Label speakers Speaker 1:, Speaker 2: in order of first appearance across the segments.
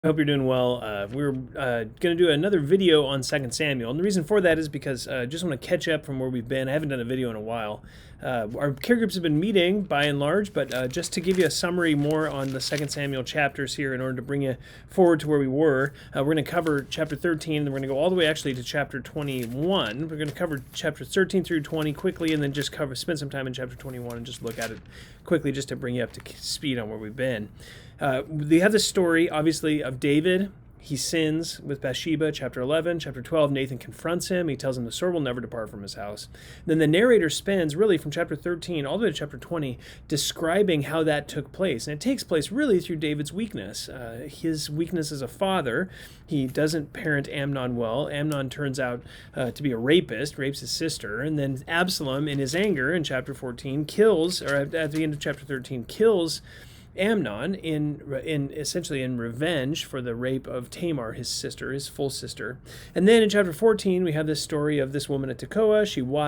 Speaker 1: I hope you're doing well. We're going to do another video on 2 Samuel, and the reason for that is because I just want to catch up from where we've been. I haven't done a video in a while. Our care groups have been meeting by and large, but just to give you a summary more on the 2 Samuel chapters here in order to bring you forward to where we were, we're going to cover chapter 13, and then we're going to go all the way actually to chapter 21. We're going to cover chapters 13 through 20 quickly, and then just spend some time in chapter 21 and just look at it quickly just to bring you up to speed on where we've been. They have the story, obviously, of David. He sins with Bathsheba, chapter 11. Chapter 12, Nathan confronts him. He tells him the sword will never depart from his house. Then the narrator spends, really, from chapter 13 all the way to chapter 20, describing how that took place. And it takes place, really, through David's weakness. His weakness as a father. He doesn't parent Amnon well. Amnon turns out to be a rapist, rapes his sister. And then Absalom, in his anger, in chapter 14, kills, or at the end of chapter 13, kills Amnon in essentially in revenge for the rape of Tamar, his sister, his full sister. And then in chapter 14, we have this story of this woman at Tekoa.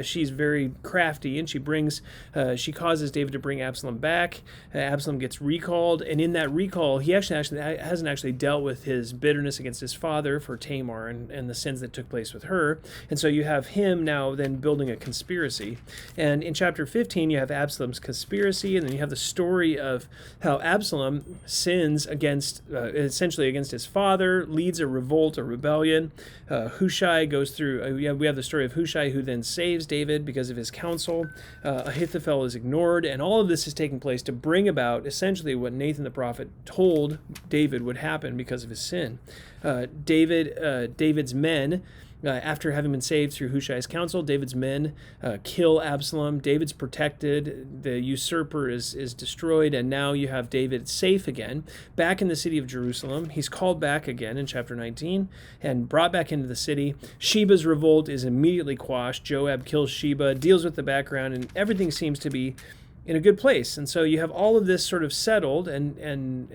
Speaker 1: She's very crafty, and she causes David to bring Absalom back. Absalom gets recalled, and in that recall, he actually hasn't actually dealt with his bitterness against his father for Tamar and the sins that took place with her. And so you have him now then building a conspiracy. And in chapter 15, you have Absalom's conspiracy, and then you have the story of how Absalom sins essentially against his father, leads a revolt, a rebellion. Hushai goes through, we have the story of Hushai, who then saves David because of his counsel. Ahithophel is ignored, and all of this is taking place to bring about essentially what Nathan the prophet told David would happen because of his sin. David's men, after having been saved through Hushai's counsel, David's men kill Absalom. David's protected. The usurper is destroyed, and now you have David safe again, back in the city of Jerusalem. He's called back again in chapter 19 and brought back into the city. Sheba's revolt is immediately quashed. Joab kills Sheba, deals with the background, and everything seems to be in a good place. And so you have all of this sort of settled, and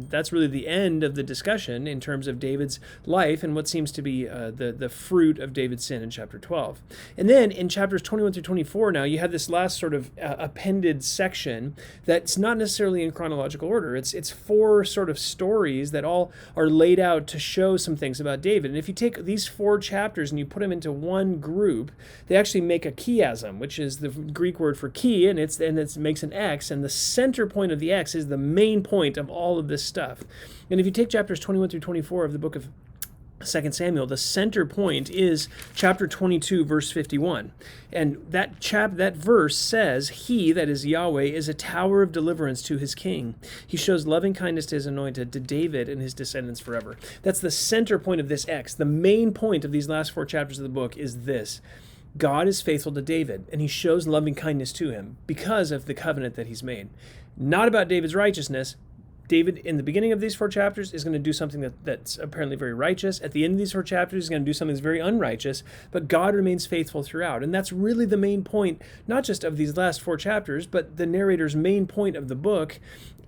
Speaker 1: that's really the end of the discussion in terms of David's life and what seems to be the fruit of David's sin in chapter 12. And then in chapters 21 through 24 now, you have this last sort of appended section that's not necessarily in chronological order. It's four sort of stories that all are laid out to show some things about David. And if you take these four chapters and you put them into one group, they actually make a chiasm, which is the Greek word for key, and it makes an X, and the center point of the X is the main point of all of this stuff. And if you take chapters 21 through 24 of the book of 2 Samuel, the center point is chapter 22, verse 51. And that verse says, "He," that is Yahweh, "is a tower of deliverance to his king. He shows loving kindness to his anointed, to David and his descendants forever." That's the center point of this X. The main point of these last four chapters of the book is this: God is faithful to David, and he shows loving kindness to him because of the covenant that he's made. Not about David's righteousness. David, in the beginning of these four chapters, is going to do something that's apparently very righteous. At the end of these four chapters, he's going to do something that's very unrighteous, but God remains faithful throughout. And that's really the main point, not just of these last four chapters, but the narrator's main point of the book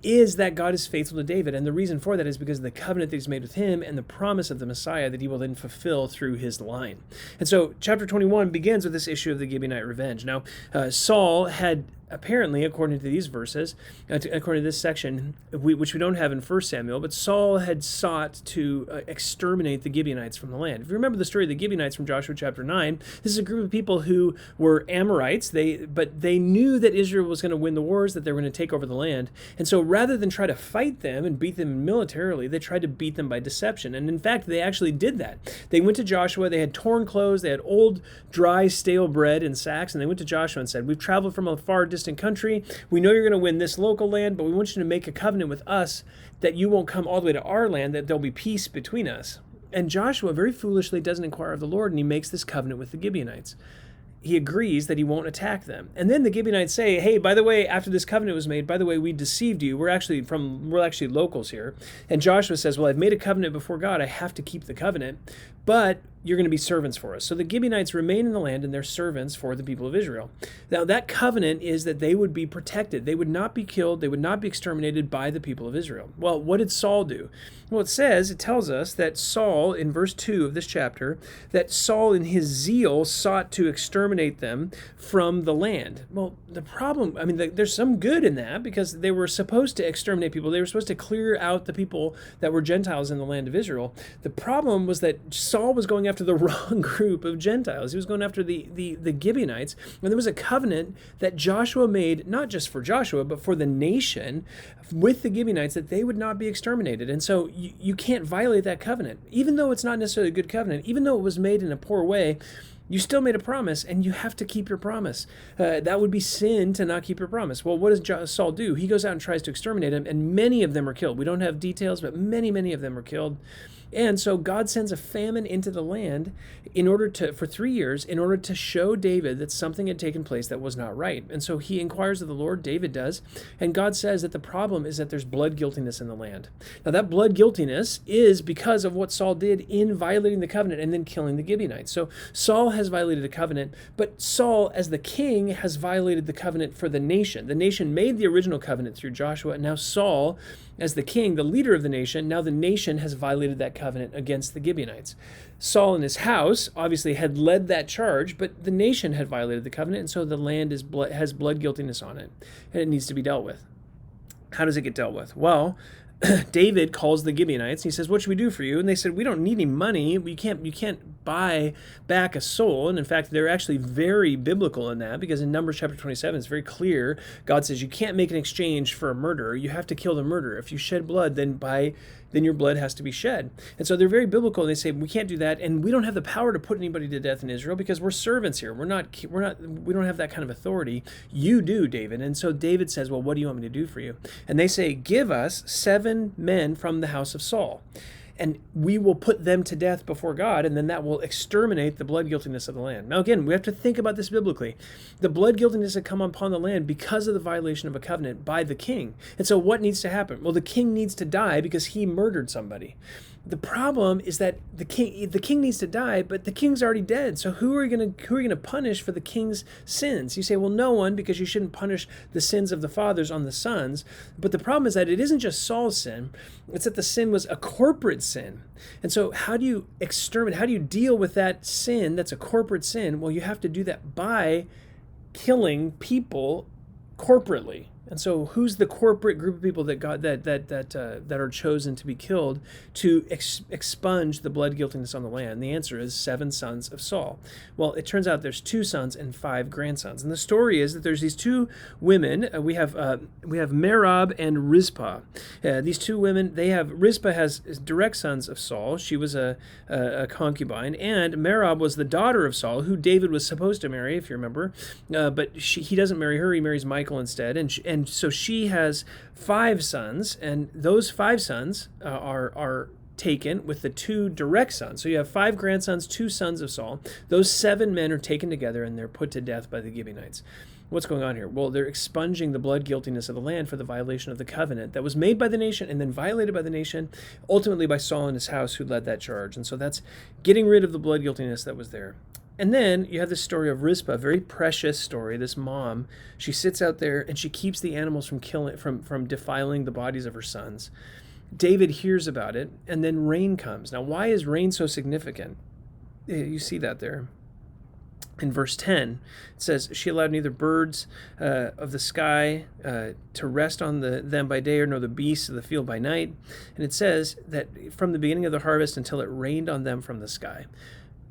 Speaker 1: is that God is faithful to David. And the reason for that is because of the covenant that he's made with him and the promise of the Messiah that he will then fulfill through his line. And so chapter 21 begins with this issue of the Gibeonite revenge. Now, Saul had apparently, according to these verses, according to this section, which we don't have in 1 Samuel, but Saul had sought to exterminate the Gibeonites from the land. If you remember the story of the Gibeonites from Joshua chapter 9, this is a group of people who were Amorites, but they knew that Israel was going to win the wars, that they were going to take over the land. And so rather than try to fight them and beat them militarily, they tried to beat them by deception. And in fact, they actually did that. They went to Joshua, they had torn clothes, they had old, dry, stale bread in sacks, and they went to Joshua and said, "We've traveled from a far distant country. We know you're going to win this local land, but we want you to make a covenant with us that you won't come all the way to our land, that there'll be peace between us." And Joshua very foolishly doesn't inquire of the Lord, and he makes this covenant with the Gibeonites. He agrees that he won't attack them. And then the Gibeonites say, "Hey, by the way, after this covenant was made, by the way, we deceived you. We're actually locals here." And Joshua says, "Well, I've made a covenant before God. I have to keep the covenant. But you're going to be servants for us. So the Gibeonites remain in the land and they're servants for the people of Israel. Now that covenant is that they would be protected. They would not be killed. They would not be exterminated by the people of Israel. Well, what did Saul do? Well, it tells us that Saul, in verse 2 of this chapter, that Saul in his zeal sought to exterminate them from the land. Well, the problem, there's some good in that because they were supposed to exterminate people. They were supposed to clear out the people that were Gentiles in the land of Israel. The problem was that Saul was going after the wrong group of Gentiles. He was going after the Gibeonites. And there was a covenant that Joshua made, not just for Joshua, but for the nation with the Gibeonites, that they would not be exterminated. And so you can't violate that covenant. Even though it's not necessarily a good covenant, even though it was made in a poor way, you still made a promise, and you have to keep your promise. That would be sin to not keep your promise. Well, what does Saul do? He goes out and tries to exterminate them, and many of them are killed. We don't have details, but many of them are killed. And so God sends a famine into the land for 3 years, in order to show David that something had taken place that was not right. And so he inquires of the Lord, David does, and God says that the problem is that there's blood guiltiness in the land. Now that blood guiltiness is because of what Saul did in violating the covenant and then killing the Gibeonites. So Saul has violated the covenant, but Saul as the king has violated the covenant for the nation. The nation made the original covenant through Joshua, and now Saul, as the king, the leader of the nation, now the nation has violated that covenant against the Gibeonites. Saul and his house obviously had led that charge, but the nation had violated the covenant, and so the land has blood guiltiness on it, and it needs to be dealt with. How does it get dealt with? Well, David calls the Gibeonites and he says, "What should we do for you?" And they said, "We don't need any money. You can't buy back a soul." And in fact, they're actually very biblical in that, because in Numbers chapter 27, it's very clear. God says you can't make an exchange for a murderer. You have to kill the murderer. If you shed blood, then your blood has to be shed. And so they're very biblical. They say, we can't do that, and we don't have the power to put anybody to death in Israel because we're servants here. We don't have that kind of authority. You do, David. And so David says, "Well, what do you want me to do for you?" And they say, "Give us 7 men from the house of Saul, and we will put them to death before God, and then that will exterminate the blood guiltiness of the land." Now again, we have to think about this biblically. The blood guiltiness had come upon the land because of the violation of a covenant by the king. And so what needs to happen? Well, the king needs to die because he murdered somebody. The problem is that the king needs to die, but the king's already dead. So who are you going to punish for the king's sins? You say, well, no one, because you shouldn't punish the sins of the fathers on the sons. But the problem is that it isn't just Saul's sin; it's that the sin was a corporate sin. And so how do you exterminate? How do you deal with that sin that's a corporate sin? Well, you have to do that by killing people corporately. And so who's the corporate group of people that are chosen to be killed to expunge the blood guiltiness on the land? The answer is 7 sons of Saul. Well, it turns out there's 2 sons and 5 grandsons. And the story is that there's these 2 women. We have Merab and Rizpah. These 2 women, Rizpah has direct sons of Saul. She was a concubine, and Merab was the daughter of Saul, who David was supposed to marry, if you remember. But he doesn't marry her. He marries Michal instead, and so she has 5 sons, and those 5 sons are taken with the 2 direct sons. So you have 5 grandsons, 2 sons of Saul. Those 7 men are taken together, and they're put to death by the Gibeonites. What's going on here? Well, they're expunging the blood guiltiness of the land for the violation of the covenant that was made by the nation and then violated by the nation, ultimately by Saul and his house, who led that charge. And so that's getting rid of the blood guiltiness that was there. And then you have this story of Rizpah, a very precious story. This mom, she sits out there and she keeps the animals from defiling the bodies of her sons. David hears about it, and then rain comes. Now, why is rain so significant? You see that there. In verse 10, it says, "She allowed neither birds of the sky to rest on them by day, nor the beasts of the field by night." And it says that from the beginning of the harvest until it rained on them from the sky.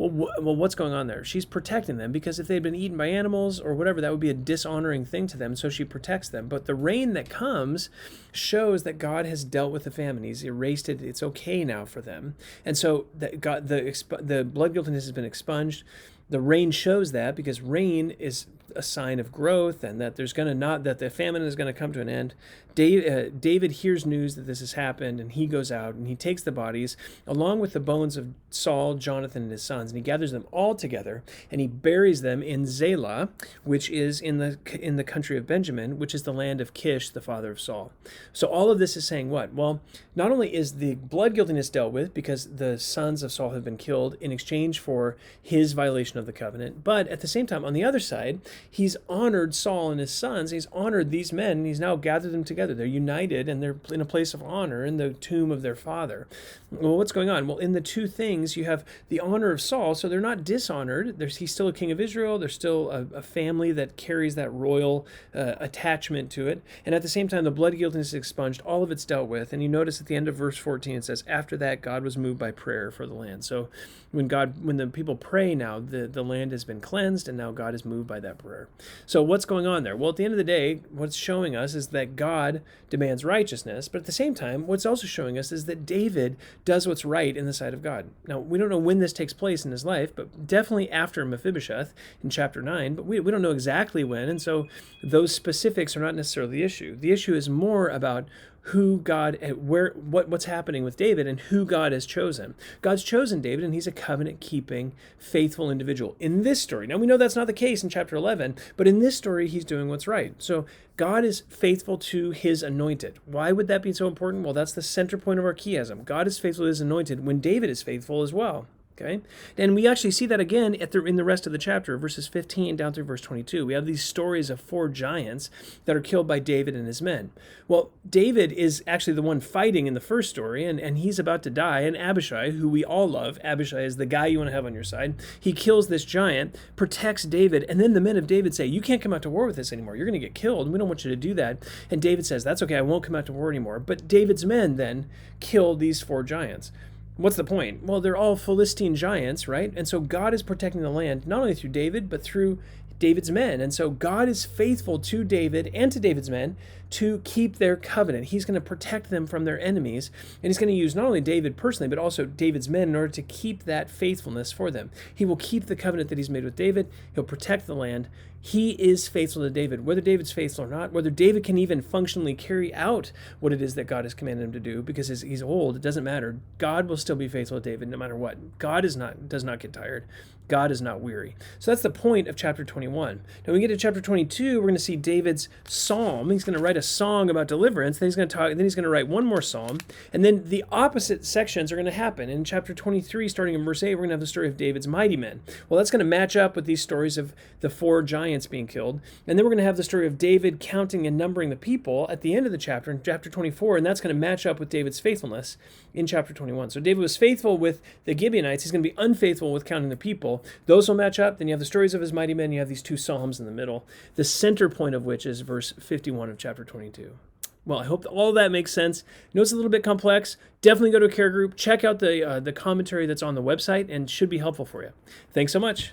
Speaker 1: Well, what's going on there? She's protecting them, because if they'd been eaten by animals or whatever, that would be a dishonoring thing to them, so she protects them. But the rain that comes shows that God has dealt with the famine. He's erased it. It's okay now for them. And so the blood guiltiness has been expunged. The rain shows that, because rain is a sign of growth, and that there's going to not that the famine is going to come to an end. David hears news that this has happened, and he goes out and he takes the bodies along with the bones of Saul, Jonathan, and his sons, and he gathers them all together and he buries them in Zelah, which is in the country of Benjamin, which is the land of Kish, the father of Saul. So all of this is saying what? Well, not only is the blood guiltiness dealt with because the sons of Saul have been killed in exchange for his violation of the covenant, but at the same time, on the other side, he's honored Saul and his sons. He's honored these men, and he's now gathered them together. They're united, and they're in a place of honor in the tomb of their father. Well, what's going on? Well, in the two things, you have the honor of Saul, so they're not dishonored. He's still a king of Israel. There's still a family that carries that royal attachment to it. And at the same time, the blood guiltiness is expunged. All of it's dealt with. And you notice at the end of verse 14, it says, after that, God was moved by prayer for the land. So when the people pray now, the land has been cleansed, and now God is moved by that prayer. So what's going on there? Well, at the end of the day, what's showing us is that God demands righteousness, but at the same time, what's also showing us is that David does what's right in the sight of God. Now, we don't know when this takes place in his life, but definitely after Mephibosheth in chapter 9, but we don't know exactly when, and so those specifics are not necessarily the issue. The issue is more about who God, what's happening with David and who God has chosen. God's chosen David, and he's a covenant-keeping, faithful individual. In this story, now we know that's not the case in chapter 11, but in this story, he's doing what's right. So God is faithful to his anointed. Why would that be so important? Well, that's the center point of our chiasm. God is faithful to his anointed when David is faithful as well. Okay, and we actually see that again in the rest of the chapter, verses 15 down through verse 22. We have these stories of 4 giants that are killed by David and his men. Well, David is actually the one fighting in the first story, and he's about to die. And Abishai, who we all love, Abishai is the guy you want to have on your side. He kills this giant, protects David, and then the men of David say, you can't come out to war with us anymore. You're going to get killed, and we don't want you to do that. And David says, that's okay, I won't come out to war anymore. But David's men then kill these 4 giants. What's the point? Well, they're all Philistine giants, right? And so God is protecting the land, not only through David, but through David's men. And so God is faithful to David and to David's men to keep their covenant. He's going to protect them from their enemies. And he's going to use not only David personally, but also David's men in order to keep that faithfulness for them. He will keep the covenant that he's made with David. He'll protect the land. He is faithful to David, whether David's faithful or not, whether David can even functionally carry out what it is that God has commanded him to do, because he's old, it doesn't matter. God will still be faithful to David no matter what. God does not get tired. God is not weary. So that's the point of chapter 21. Now when we get to chapter 22, we're going to see David's psalm. He's going to write a song about deliverance. Then he's going to write one more psalm. And then the opposite sections are going to happen. In chapter 23, starting in verse 8, we're going to have the story of David's mighty men. Well, that's going to match up with these stories of the 4 giants being killed. And then we're going to have the story of David counting and numbering the people at the end of the chapter, in chapter 24, and that's going to match up with David's faithfulness in chapter 21. So David was faithful with the Gibeonites. He's going to be unfaithful with counting the people. Those will match up. Then you have the stories of his mighty men. You have these 2 psalms in the middle, the center point of which is verse 51 of chapter 22. Well, I hope all of that makes sense. I know it's a little bit complex. Definitely go to a care group. Check out the commentary that's on the website and should be helpful for you. Thanks so much.